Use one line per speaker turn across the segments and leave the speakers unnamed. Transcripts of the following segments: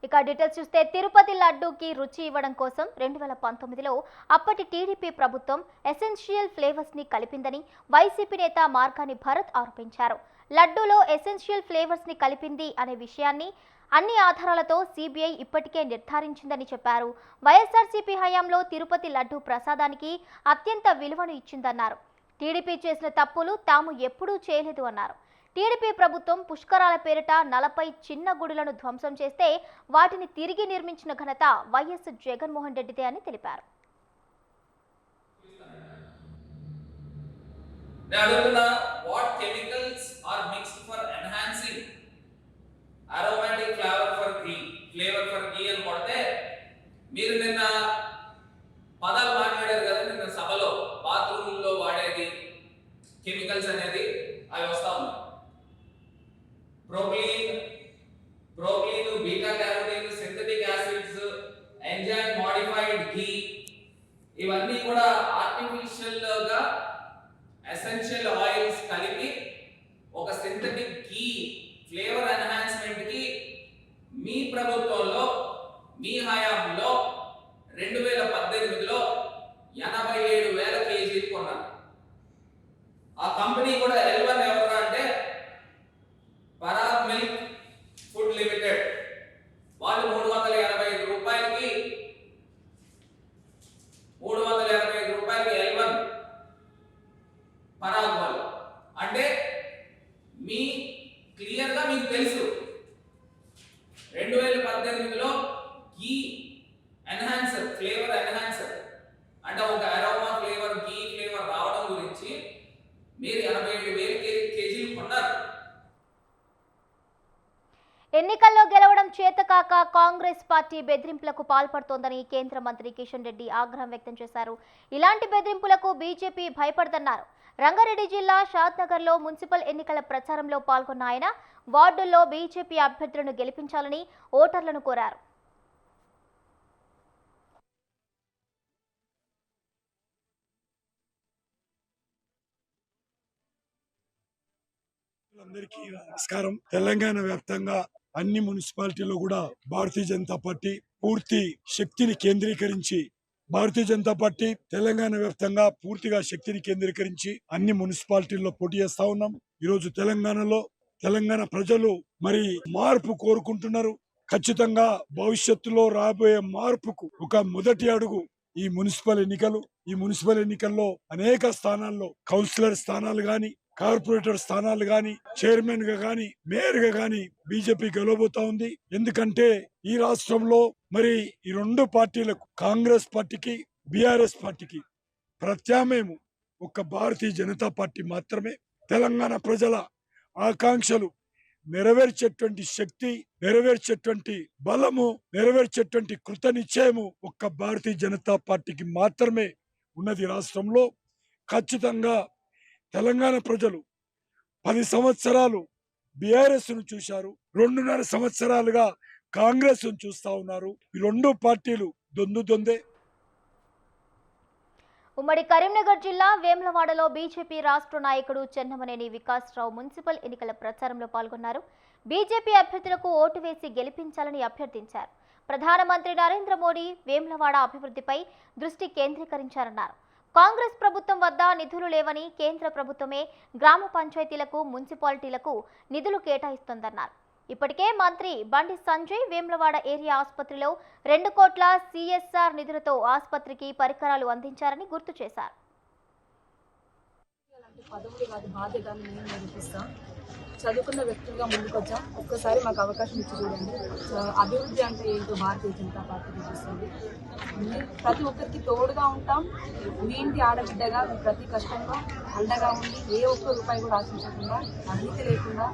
ఇక డీటెయిల్స్ చూస్తే తిరుపతి లడ్డూకి రుచి ఇవ్వడం కోసం 2019లో అప్పటి టీడీపీ ప్రభుత్వం ఎసెన్షియల్ ఫ్లేవర్స్ ని కలిపిందని వైసీపీ నేత మార్గాని భరత్ ఆరోపించారు. లడ్డూలో ఎసెన్షియల్ ఫ్లేవర్స్ ని కలిపింది అనే విషయాన్ని అన్ని ఆధారాలతో సిబిఐ ఇప్పటికే నిర్ధారించిందని చెప్పారు. వైఎస్ఆర్సీపీ హయాంలో తిరుపతి లడ్డూ ప్రసాదానికి అత్యంత విలువను ఇచ్చిందన్నారు. టీడీపీ చేసిన తప్పులు తాము ఎప్పుడూ చేయలేదు అన్నారు. టీడీపీ ప్రభుత్వం పుష్కరాల పేరిట 40 చిన్న గుడులను ధ్వంసం చేస్తే వాటిని తిరిగి నిర్మించిన ఘనత వైఎస్ జగన్మోహన్ రెడ్డిదే అని తెలిపారు.
మీరు నిన్న పదాలు మాట్లాడారు కదా, నిన్న సభలో బాత్రూంలో వాడేది కెమికల్స్ అనేది అవి వస్తా ఉన్నాయి. Propylene, beta carotene, synthetic acids, enzyme modified ghee, ఇవన్నీ కూడా ఆర్టిఫిషియల్ గా ఎసెన్షియల్ ఆయిల్స్ కలిపి ఒక సింథటిక్ ఘీ ఫ్లేవర్ ఎన్హాన్స్మెంట్ కి మీ ప్రభుత్వంలో మీ హయాంలో 2018లో 87,000 కేజీలు కొన్నారు. ఆ కంపెనీ కూడా L1 ఎవరు అంటే పరాగ్ మిల్క్ ఫుడ్ లిమిటెడ్. వాళ్ళు 385 రూపాయలకి L1 పరాగ్ వాళ్ళు. అంటే మీ క్లియర్ గా మీకు తెలుసు 2018లో ఘీ ఎన్హాన్సర్, ఫ్లేవర్ ఎన్హాన్సర్ అంటే ఒక అరోమా ఫ్లేవర్, ఘీ ఫ్లేవర్ రావడం గురించి మీరు 87,000 కేజీలు కొన్నారు.
ఎన్నికల్లో గెలవడం చేతకాక కాంగ్రెస్ పార్టీ బెదిరింపులకు పాల్పడుతోందని కేంద్ర మంత్రి కిషన్ రెడ్డి ఆగ్రహం వ్యక్తం చేశారు. ఇలాంటి బెదిరింపులకు బీజేపీ భయపడదన్నారు. రంగారెడ్డి జిల్లా షాద్నగర్లో మున్సిపల్ ఎన్నికల ప్రచారంలో పాల్గొన్న ఆయన వార్డుల్లో బీజేపీ అభ్యర్థులను గెలిపించాలని ఓటర్లను కోరారు.
అందరికీ నమస్కారం. తెలంగాణ వ్యాప్తంగా అన్ని మున్సిపాలిటీల్లో కూడా భారతీయ జనతా పార్టీ పూర్తి శక్తిని కేంద్రీకరించి తెలంగాణ వ్యాప్తంగా పూర్తిగా శక్తిని కేంద్రీకరించి అన్ని మున్సిపాలిటీల్లో పోటీ చేస్తా ఉన్నాం. ఈరోజు తెలంగాణ ప్రజలు మరి మార్పు కోరుకుంటున్నారు. ఖచ్చితంగా భవిష్యత్తులో రాబోయే మార్పుకు ఒక మొదటి అడుగు ఈ మున్సిపల్ ఎన్నికల్లో అనేక స్థానాల్లో కౌన్సిలర్ స్థానాలు గాని, కార్పొరేటర్ స్థానాలు గాని, చైర్మన్ గా గాని, మేయర్ గా గాని బీజేపీ గెలవబోతా ఉంది. ఎందుకంటే ఈ రాష్ట్రంలో మరి ఈ రెండు పార్టీలకు, కాంగ్రెస్ పార్టీకి, బీఆర్ఎస్ పార్టీకి ప్రత్యామ్నాయం ఒక భారతీయ జనతా పార్టీ మాత్రమే. తెలంగాణ ప్రజల ఆకాంక్షలు నెరవేర్చేటువంటి శక్తి, నెరవేర్చేటువంటి బలము, నెరవేర్చేటువంటి కృత నిశ్చయము ఒక్క భారతీయ జనతా పార్టీకి మాత్రమే ఉన్నది. రాష్ట్రంలో ఖచ్చితంగా తెలంగాణ ప్రజలు 10 సంవత్సరాలు బీఆర్ఎస్ ను చూశారు, 2.5 సంవత్సరాలుగా కాంగ్రెస్ ను చూస్తా ఉన్నారు. ఈ రెండు పార్టీలు దొందే.
ఉమ్మడి కరీంనగర్ జిల్లా వేములవాడలో బీజేపీ రాష్ట్ర నాయకుడు చెన్నమనేని వికాసరావు మున్సిపల్ ఎన్నికల ప్రచారంలో పాల్గొన్నారు. బీజేపీ అభ్యర్థులకు ఓటు వేసి గెలిపించాలని అభ్యర్థించారు. ప్రధానమంత్రి నరేంద్ర మోడీ వేములవాడ అభివృద్ధిపై దృష్టి కేంద్రీకరించారన్నారు. కాంగ్రెస్ ప్రభుత్వం వద్ద నిధులు లేవని, కేంద్ర ప్రభుత్వమే గ్రామ పంచాయతీలకు, మున్సిపాలిటీలకు నిధులు కేటాయిస్తోందన్నారు. ఇప్పటికే మంత్రి బండి సంజయ్ వేములవాడ ఏరియా ఆసుపత్రిలో 2 కోట్ల సిఎస్ఆర్ నిధులతో ఆసుపత్రికి పరికరాలు అందించారని గుర్తు చేశారు.
చదువుకున్న వ్యక్తులుగా ముందుకొచ్చాం. ఒక్కసారి మాకు అవకాశం ఇచ్చి చూడండి. అభివృద్ధి అంటే ఏంటో భారతీయ జనతా పార్టీ చూపిస్తుంది. ప్రతి ఒక్కరికి తోడుగా ఉంటాం. మీ ఇంటి ఆడబిడ్డగా మీ ప్రతి కష్టంలో అండగా ఉండి ఏ ఒక్క రూపాయి కూడా ఆశించకుండా, అవినీతి లేకుండా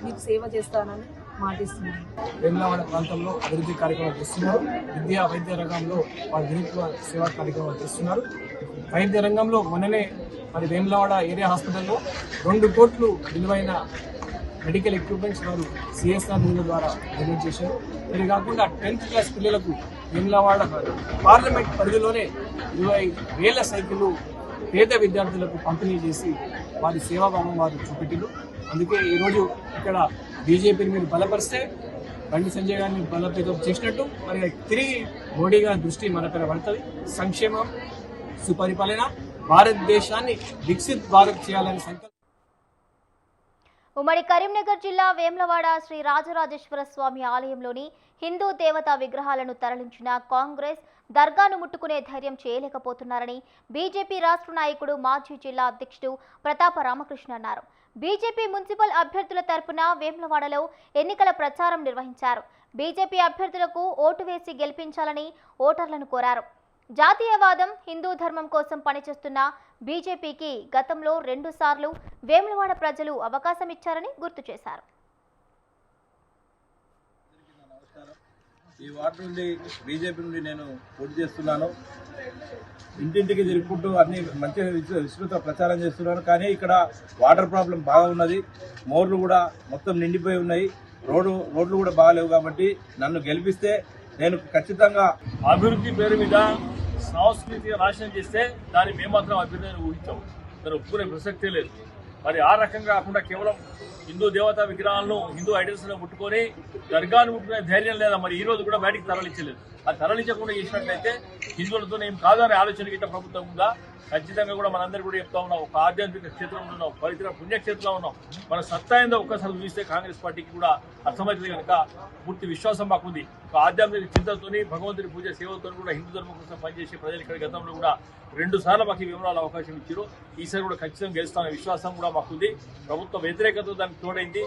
మీకు సేవ చేస్తానని మాటిస్తున్నాను.
వేములవాడ ప్రాంతంలో అభివృద్ధి కార్యక్రమాలు చేస్తున్నారు. విద్యా వైద్య రంగంలో వారు వినూత్న సేవా కార్యక్రమాలు చేస్తున్నారు. వైద్య రంగంలో మొన్ననే మరి వేములవాడ ఏరియా హాస్పిటల్లో 2 కోట్లు విలువైన మెడికల్ ఎక్విప్మెంట్స్ వారు సిఎస్ఆర్ నిధుల ద్వారా డొనేట్ చేశారు. ఇది కాకుండా 10th క్లాస్ పిల్లలకు వేములవాడ పార్లమెంట్ పరిధిలోనే 20,000 సైకిళ్లు పేద విద్యార్థులకు పంపిణీ చేసి వారి సేవాభావం వారు చూపెట్టారు. అందుకే ఈరోజు ఇక్కడ బీజేపీని మీరు బలపరిస్తే బండి సంజయ్ గారిని బలోపేతం చేసినట్టు మరి తిరిగి మోడీ గారి దృష్టి మన పైన పడుతుంది. సంక్షేమం, సుపరిపాలన, భారతదేశాన్ని వికసిత్ భారత్ చేయాలని సంకల్పం.
ఉమ్మడి కరీంనగర్ జిల్లా వేములవాడ శ్రీ రాజరాజేశ్వర స్వామి ఆలయంలోని హిందూ దేవతా విగ్రహాలను తరలించిన కాంగ్రెస్ దర్గాను ముట్టుకునే ధైర్యం చేయలేకపోతున్నారని బీజేపీ రాష్ట్ర నాయకుడు మాజీ జిల్లా అధ్యక్షుడు ప్రతాప రామకృష్ణ అన్నారు. బీజేపీ మున్సిపల్ అభ్యర్థుల తరపున వేములవాడలో ఎన్నికల ప్రచారం నిర్వహించారు. బీజేపీ అభ్యర్థులకు ఓటు వేసి గెలిపించాలని ఓటర్లను కోరారు. జాతీయవాదం, హిందూ ధర్మం కోసం పనిచేస్తున్న బీజేపీకి గతంలో 2 సార్లు వేములవాడ ప్రజలు అవకాశం ఇచ్చారని గుర్తు చేశారు.
ఈ వార్డు నుండి బీజేపీ నుండి నేను పోటీ చేస్తున్నాను. ఇంటింటికి తిరుగుకుంటూ అన్ని మంచి విస్తృత ప్రచారం చేస్తున్నాను. కానీ ఇక్కడ వాటర్ ప్రాబ్లం బాగా ఉన్నది. మోర్లు కూడా మొత్తం నిండిపోయి ఉన్నాయి. రోడ్లు కూడా బాగాలేవు. కాబట్టి నన్ను గెలిపిస్తే నేను ఖచ్చితంగా
అభివృద్ధి పేరు మీద సాంస్కృతిక నాశనం చేస్తే దాన్ని మేమాత్రం అభివృద్ధిని ఊహించాము. దాన్ని ఒప్పుకునే ప్రసక్తే లేదు. మరి ఆ రకంగా కాకుండా కేవలం హిందూ దేవతా విగ్రహాలను, హిందూ ఐడల్స్లో ముట్టుకొని దర్గాను ముట్టుకునే ధైర్యం లేదా మరి ఈ రోజు కూడా బయటికి తరలించలేదు. అది తరలించకుండా చేసినట్లయితే హిందువులతో ఏం కాదని ఆలోచన గిట్ట ప్రభుత్వం ఉందా? ఖచ్చితంగా కూడా మనందరూ కూడా చెప్తా ఉన్నాం. ఒక ఆధ్యాత్మిక క్షేత్రంలో ఉన్నాం, పవిత్ర పుణ్యక్షేత్రంలో ఉన్నాం. మన సత్తా ఏందో ఒక్కసారి చూస్తే కాంగ్రెస్ పార్టీకి కూడా అర్థమవుతుంది. కనుక పూర్తి విశ్వాసం మాకుంది. ఒక ఆధ్యాత్మిక చింతతోని, భగవంతుని పూజ సేవతో కూడా హిందూ ధర్మం కోసం పనిచేసే ప్రజలు ఇక్కడ గతంలో కూడా 2 సార్లు మాకు వివరాలు అవకాశం ఇచ్చారు. ఈసారి కూడా ఖచ్చితంగా గెలుస్తామనే విశ్వాసం కూడా మాకుంది. ప్రభుత్వ వ్యతిరేకత దానికి తోడైంది.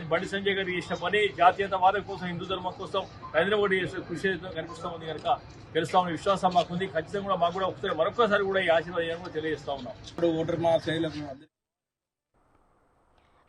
బండి సంజయ్ గారు చేసిన పని జాతీయతవాదం కోసం, హిందూ ధర్మం కోసం నరేంద్ర మోడీ చేసే కృషి కనిపిస్తూ ఉంది. కనుక గెలుస్తామనే విశ్వాసం మాకుంది. ఖచ్చితంగా కూడా మాకు కూడా ఒకసారి మరొకసారి కూడా ఈ ఆశీర్వాదం కూడా తెలియజేస్తా ఉన్నాం.
ఇప్పుడు ఓటర్ మా శైలకు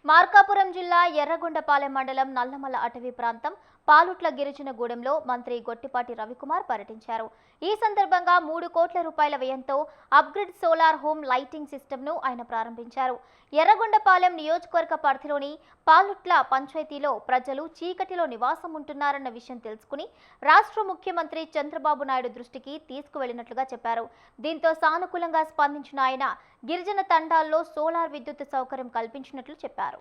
మార్కాపురం జిల్లా ఎర్రగొండపాలెం మండలం నల్లమల్ల అటవీ ప్రాంతం పాలుట్ల గిరిజన గూడెంలో మంత్రి గొట్టిపాటి రవికుమార్ పర్యటించారు. ఈ సందర్భంగా 3 కోట్ల రూపాయల వ్యయంతో అప్గ్రేడ్ సోలార్ హోమ్ లైటింగ్ సిస్టమ్ను ఆయన ప్రారంభించారు. ఎర్రగొండపాలెం నియోజకవర్గ పరిధిలోని పాలుట్ల పంచాయతీలో ప్రజలు చీకటిలో నివాసం ఉంటున్నారన్న విషయం తెలుసుకుని రాష్ట్ర ముఖ్యమంత్రి చంద్రబాబు నాయుడు దృష్టికి తీసుకువెళ్లినట్లుగా చెప్పారు. దీంతో సానుకూలంగా స్పందించిన ఆయన గిరిజన తండాల్లో సోలార్ విద్యుత్ సౌకర్యం కల్పించినట్లు చెప్పారు.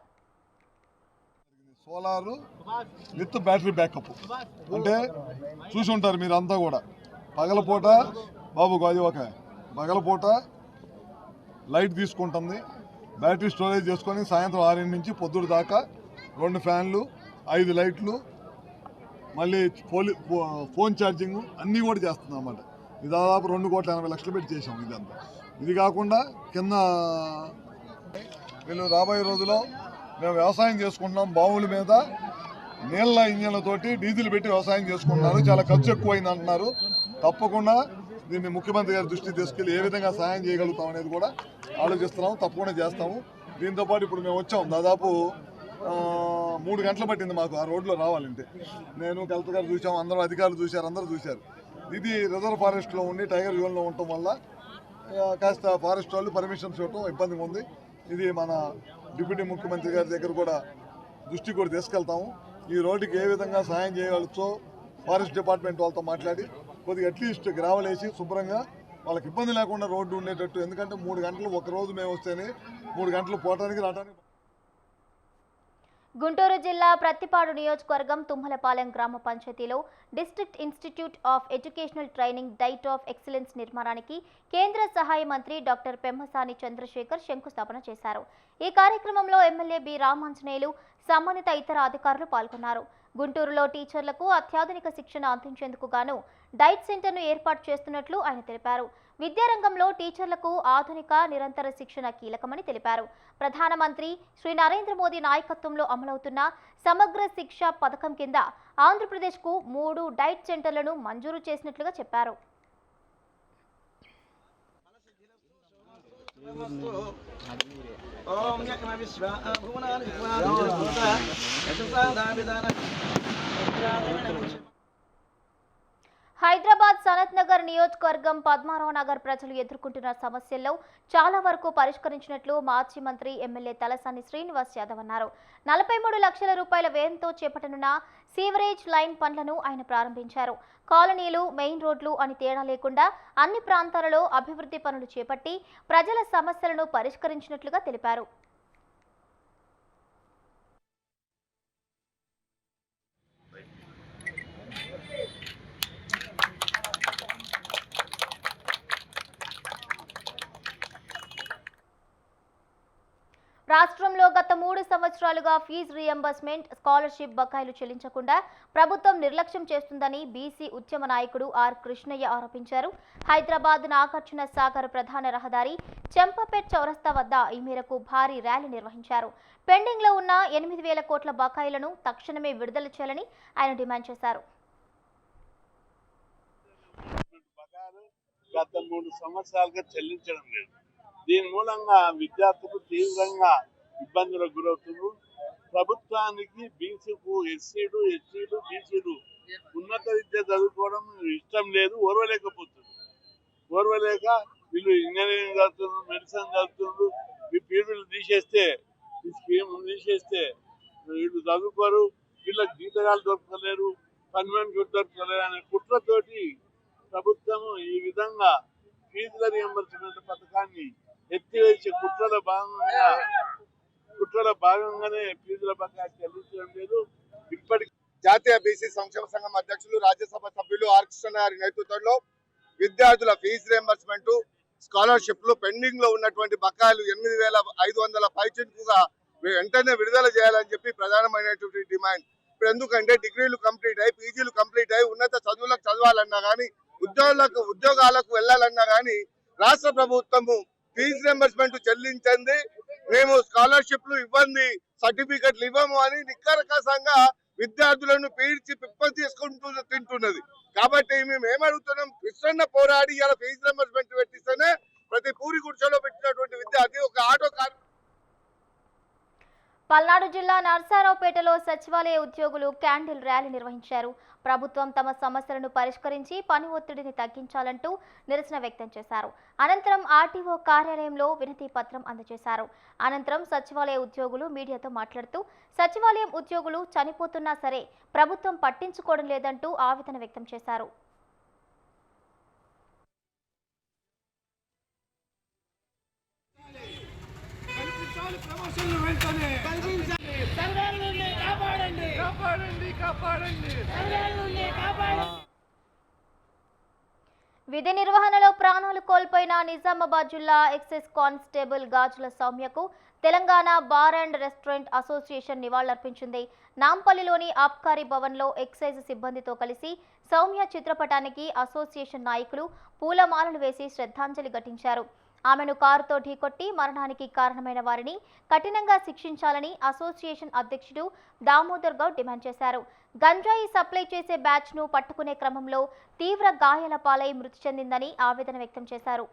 సోలారు విత్ బ్యాటరీ బ్యాకప్ అంటే చూసి ఉంటారు మీరు అంతా కూడా. పగలపూట బాబు అది ఒక పగలపూట లైట్ తీసుకుంటుంది, బ్యాటరీ స్టోరేజ్ చేసుకొని సాయంత్రం 6 నుంచి పొద్దుడు దాకా 2 ఫ్యాన్లు, 5 లైట్లు, మళ్ళీ ఫోన్ ఛార్జింగ్ అన్నీ కూడా చేస్తుంది అన్నమాట. ఇది దాదాపు 2,80,00,000 పెట్టి చేసాం ఇదంతా. ఇది కాకుండా కింద వీళ్ళు రాబోయే రోజుల్లో మేము వ్యవసాయం చేసుకుంటున్నాం. బావుల మీద నీళ్ళ ఇంజన్లతోటి డీజిల్ పెట్టి వ్యవసాయం చేసుకుంటున్నారు. చాలా ఖర్చు ఎక్కువైంది అంటున్నారు. తప్పకుండా దీన్ని ముఖ్యమంత్రి గారి దృష్టికి తీసుకెళ్లి ఏ విధంగా సహాయం చేయగలుగుతాం అనేది కూడా ఆలోచిస్తున్నాము. తప్పకుండా చేస్తాము. దీంతోపాటు ఇప్పుడు మేము వచ్చాం, దాదాపు 3 గంటలు పట్టింది మాకు ఆ రోడ్లో రావాలంటే. నేను కలెక్టర్ గారు చూసాం, అందరూ అధికారులు చూశారు, అందరూ చూశారు. ఇది రిజర్వ్ ఫారెస్ట్లో ఉండి టైగర్ జోన్లో ఉండటం వల్ల కాస్త ఫారెస్ట్ వాళ్ళు పర్మిషన్స్ ఇవ్వటం ఇబ్బందిగా ఉంది. ఇది మన డిప్యూటీ ముఖ్యమంత్రి గారి దగ్గర కూడా దృష్టికి కూడా తీసుకెళ్తాము. ఈ రోడ్డుకి ఏ విధంగా సాయం చేయగలచో ఫారెస్ట్ డిపార్ట్మెంట్ వాళ్ళతో మాట్లాడి కొద్దిగా అట్లీస్ట్ గ్రావెల్ వేసి శుభ్రంగా వాళ్ళకి ఇబ్బంది లేకుండా రోడ్డు ఉండేటట్టు. ఎందుకంటే 3 గంటలు ఒకరోజు మేము వస్తేనే 3 గంటలు పోవడానికి రావడానికి.
గుంటూరు జిల్లా ప్రత్తిపాడు నియోజకవర్గం తుమ్మలపాలెం గ్రామ పంచాయతీలో district institute of educational training diet of excellence నిర్మాణానికి కేంద్ర సహాయ మంత్రి డాక్టర్ పెమ్మసాని చంద్రశేఖర్ శంకుస్థాపన చేశారు. ఈ కార్యక్రమంలో ఎమ్మెల్యే బి రామాంజనేయులు, సంబంధిత ఇతర అధికారులు పాల్గొన్నారు. గుంటూరులో టీచర్లకు అత్యాధునిక శిక్షణ అందించేందుకు గాను డైట్ సెంటర్ను ఏర్పాటు చేస్తున్నట్లు ఆయన తెలిపారు. విద్యారంగంలో టీచర్లకు ఆధునిక నిరంతర శిక్షణ కీలకమని తెలిపారు. ప్రధానమంత్రి శ్రీ నరేంద్ర మోదీ నాయకత్వంలో అమలవుతున్న సమగ్ర శిక్ష పథకం కింద ఆంధ్రప్రదేశ్కు 3 డైట్ సెంటర్లను మంజూరు చేసినట్లుగా చెప్పారు. హైదరాబాద్ సనత్ నగర్ నియోజకవర్గం పద్మారావు నగర్ ప్రజలు ఎదుర్కొంటున్న సమస్యల్లో చాలా వరకు పరిష్కరించినట్లు మాజీ మంత్రి ఎమ్మెల్యే తలసాని శ్రీనివాస్ యాదవ్ అన్నారు. 43 లక్షల రూపాయల వ్యయంతో చేపట్టనున్న సీవరేజ్ లైన్ పనులను ఆయన ప్రారంభించారు. కాలనీలు, మెయిన్ రోడ్లు అని తేడా లేకుండా అన్ని ప్రాంతాలలో అభివృద్ధి పనులు చేపట్టి ప్రజల సమస్యలను పరిష్కరించినట్లుగా తెలిపారు. గత 3 సంవత్సరాలుగా ఫీజు రీయింబర్స్మెంట్, స్కాలర్షిప్ బకాయిలు చెల్లించకుండా ప్రభుత్వం నిర్లక్ష్యం చేస్తుందని బీసీ ఉద్యమ నాయకుడు ఆర్ కృష్ణయ్య ఆరోపించారు. హైదరాబాద్ నాగార్జున సాగర్ ప్రధాన రహదారి చెంపపేట్ చౌరస్తా వద్ద ఈ మేరకు భారీ ర్యాలీ నిర్వహించారు. పెండింగ్ లో ఉన్న 8,000 కోట్ల బకాయిలను తక్షణమే విడుదల చేయాలని ఆయన డిమాండ్ చేశారు.
గత 3 సంవత్సరాలుగా చెల్లించడం లేదు. దీని మూలంగా విద్యార్థులు తీవ్రంగా ఇబ్బందులకు గురవుతున్నారు. ప్రభుత్వానికి బీసీకు ఎస్సీలు, ఎస్టీలు, బీసీలు ఉన్నత విద్య చదువుకోవడం ఇష్టం లేదు, ఓర్వలేక వీళ్ళు ఇంజనీరింగ్ చదువుతున్నారు, మెడిసిన్ చదువుతున్నారు. ఈ పీరియడ్లు తీసేస్తే, ఈ స్కీమ్ తీసేస్తే వీళ్ళు చదువుకోరు, వీళ్ళకి జీతగాలు దొరకలేరు, పర్మనెంట్ దొరకలేరు అనే కుట్రతోటి ప్రభుత్వం ఈ విధంగా ఫీజుల రియంబర్స్మెంట్ పథకాన్ని ఎత్తివేసే కుట్రల భాగంగానే ఫీజుల బకాయి చెల్లించడం లేదు. ఇప్పటికీ
జాతీయ బీసీ సంక్షేమ సంఘం అధ్యక్షులు, రాజ్యసభ సభ్యులు ఆర్ కృష్ణ గారి నేతృత్వంలో విద్యార్థుల ఫీజు రియంబర్స్మెంట్, స్కాలర్షిప్లు పెండింగ్ లో ఉన్నటువంటి బకాయిలు 8,500 పైచిలుకుగా వెంటనే విడుదల చేయాలని చెప్పి ప్రధానమైనటువంటి డిమాండ్. ఇప్పుడు ఎందుకంటే డిగ్రీలు కంప్లీట్ అయ్యి, పీజీలు కంప్లీట్ అయ్యి ఉన్నత చదువులకు చదవాలన్నా కానీ, ఉద్యోగాలకు వెళ్ళాలన్నా కానీ రాష్ట్ర ప్రభుత్వము ఫీజు రియంబర్స్మెంట్ చెల్లించింది, మేము స్కాలర్షిప్లు ఇవ్వండి, సర్టిఫికెట్లు ఇవ్వము అని నిక్కరకాసంగా విద్యార్థులను పీడ్చి పిప్పలు తీసుకుంటూ తింటున్నది. కాబట్టి మేము ఏమడుగుతున్నాం, కృష్ణన్న పోరాడి ఇలా ఫీజు రియంబర్స్మెంట్ పెట్టిస్తేనే ప్రతి పూరి గుడిసెలో పెట్టినటువంటి విద్యార్థి ఒక ఆటో కార్.
పల్నాడు జిల్లా నర్సారావుపేటలో సచివాలయ ఉద్యోగులు క్యాండిల్ ర్యాలీ నిర్వహించారు. ప్రభుత్వం తమ సమస్యలను పరిష్కరించి పని ఒత్తిడిని తగ్గించాలంటూ నిరసన వ్యక్తం చేశారు. అనంతరం ఆర్టీఓ కార్యాలయంలో వినతి పత్రం అందజేశారు. అనంతరం సచివాలయ ఉద్యోగులు మీడియాతో మాట్లాడుతూ సచివాలయం ఉద్యోగులు చనిపోతున్నా సరే ప్రభుత్వం పట్టించుకోవడం లేదంటూ ఆవేదన వ్యక్తం చేశారు. విధి నిర్వహణలో ప్రాణాలు కోల్పోయిన నిజామాబాద్ జిల్లా ఎక్సైజ్ కానిస్టేబుల్ గాజుల సౌమ్యకు Telangana bar and restaurant association నివాళులర్పించింది. నాంపల్లిలోని ఆబ్కారీ భవన్లో ఎక్సైజ్ సిబ్బందితో కలిసి సౌమ్య చిత్రపటానికి అసోసియేషన్ నాయకులు పూలమాలలు వేసి శ్రద్ధాంజలి ఘటించారు. ఆమెను కారుతో ఢీకొట్టి మరణానికి కారణమైన వారిని కఠినంగా శిక్షించాలని అసోసియేషన్ అధ్యక్షుడు దామోదర్ గౌడ్ డిమాండ్ చేశారు. గంజాయి సప్లై చేసే బ్యాచ్ను పట్టుకునే క్రమంలో తీవ్ర గాయాల పాలై మృతి చెందిందని ఆవేదన వ్యక్తం చేశారు.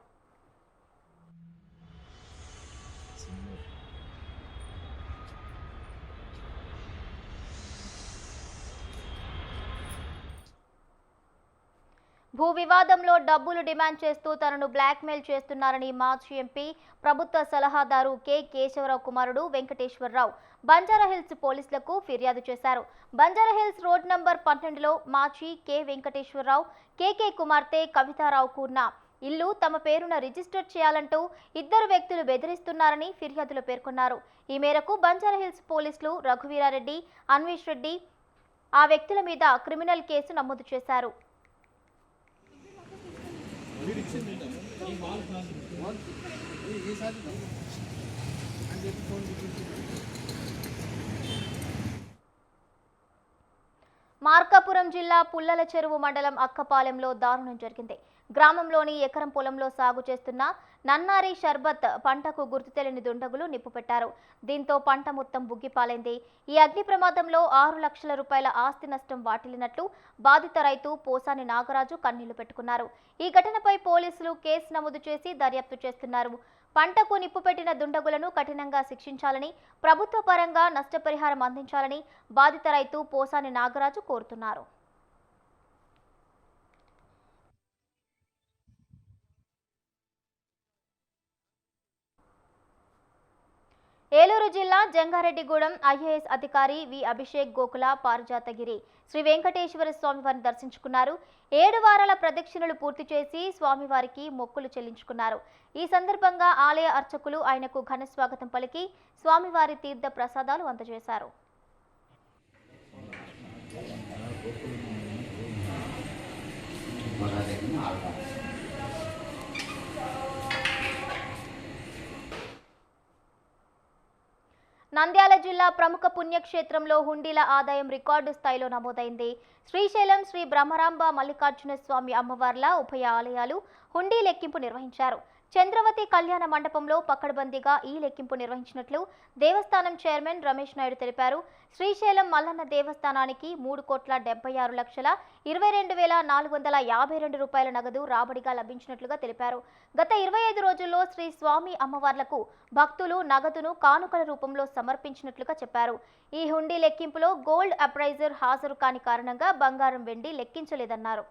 భూ వివాదంలో డబ్బులు డిమాండ్ చేస్తూ తనను బ్లాక్మెయిల్ చేస్తున్నారని మాజీ ఎంపీ ప్రభుత్వ సలహాదారు కె కేశవరావు కుమారుడు వెంకటేశ్వరరావు బంజారాహిల్స్ పోలీసులకు ఫిర్యాదు చేశారు. బంజారాహిల్స్ రోడ్ నంబర్ 12లో మాజీ కె వెంకటేశ్వరరావు, కేకే కుమార్తె కవితారావుకు ఉన్న ఇల్లు తమ పేరున రిజిస్టర్ చేయాలంటూ 2 వ్యక్తులు బెదిరిస్తున్నారని ఫిర్యాదులో పేర్కొన్నారు. ఈ మేరకు బంజారాహిల్స్ పోలీసులు రఘువీరారెడ్డి, అన్వేష్ రెడ్డి ఆ వ్యక్తుల మీద క్రిమినల్ కేసు నమోదు చేశారు. మార్కాపురం జిల్లా పుల్లల చెరువు మండలం అక్కపాలెంలో దారుణం జరిగింది. గ్రామంలోని ఎకరం పొలంలో సాగు చేస్తున్న నన్నారి షర్బత్ పంటకు గుర్తు తెలియని దుండగులు నిప్పు పెట్టారు. దీంతో పంట మొత్తం బుగ్గిపాలైంది. ఈ అగ్ని ప్రమాదంలో 6 లక్షల రూపాయల ఆస్తి నష్టం వాటిల్లినట్లు బాధిత రైతు పోసాని నాగరాజు కన్నీళ్లు పెట్టుకున్నారు. ఈ ఘటనపై పోలీసులు కేసు నమోదు చేసి దర్యాప్తు చేస్తున్నారు. పంటకు నిప్పు పెట్టిన దుండగులను కఠినంగా శిక్షించాలని, ప్రభుత్వ పరంగా నష్టపరిహారం అందించాలని బాధిత రైతు పోసాని నాగరాజు కోరుతున్నారు. ఏలూరు జిల్లా జంగారెడ్డిగూడెం ఐఏఎస్ అధికారి వి అభిషేక్ గోకుల పారిజాతగిరి శ్రీ వెంకటేశ్వర స్వామివారిని దర్శించుకున్నారు. 7 వారాల ప్రదక్షిణలు పూర్తి చేసి స్వామివారికి మొక్కులు చెల్లించుకున్నారు. ఈ సందర్భంగా ఆలయ అర్చకులు ఆయనకు ఘన స్వాగతం పలికి స్వామివారి తీర్థ ప్రసాదాలు అందజేశారు. నంద్యాల జిల్లా ప్రముఖ పుణ్యక్షేత్రంలో హుండీల ఆదాయం రికార్డు స్థాయిలో నమోదైంది. శ్రీశైలం శ్రీ బ్రహ్మరాంబ మల్లికార్జున స్వామి అమ్మవార్ల ఉభయ ఆలయాలు హుండీ లెక్కింపు నిర్వహించారు. చంద్రవతి కళ్యాణ మండపంలో పకడ్బందీగా ఈ లెక్కింపు నిర్వహించినట్లు దేవస్థానం చైర్మన్ రమేష్ నాయుడు తెలిపారు. శ్రీశైలం మల్లన్న దేవస్థానానికి 3,76,22,452 రూపాయల నగదు రాబడిగా లభించినట్లుగా తెలిపారు. గత 25 రోజుల్లో శ్రీ స్వామి అమ్మవార్లకు భక్తులు నగదును కానుకల రూపంలో సమర్పించినట్లుగా చెప్పారు. ఈ హుండీ లెక్కింపులో గోల్డ్ అప్రైజర్ హాజరు కాని కారణంగా బంగారం వెండి లెక్కించలేదన్నారు.